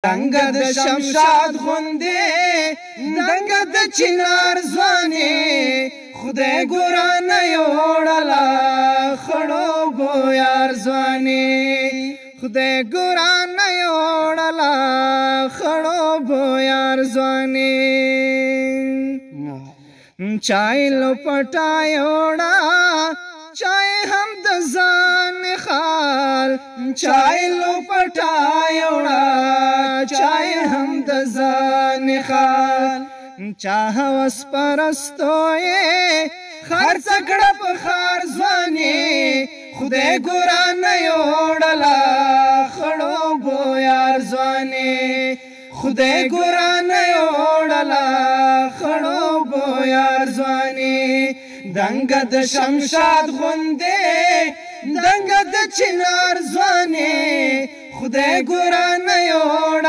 دنګه د شمشاد غوندې دنګه د چنار ځوانې خدای ګورانه یوړله خړوبو یار ځوانې خدای ګورانه یوړله خړوبو یار ځوانې چای لپټا یوړه چای هم د ځان خال چای لپټا یوړه چای هم د ځان خال چا هوس پرستو یې خرڅ کړه په ښار ځوانې خدای ګورانه یوړله خړوبو یار ځوانې خدای ګورانه یوړله خړوبو یار ځوانې دنګه د شمشاد غوندې دنګه د چنار ځوانې خدای ګورانه یوړله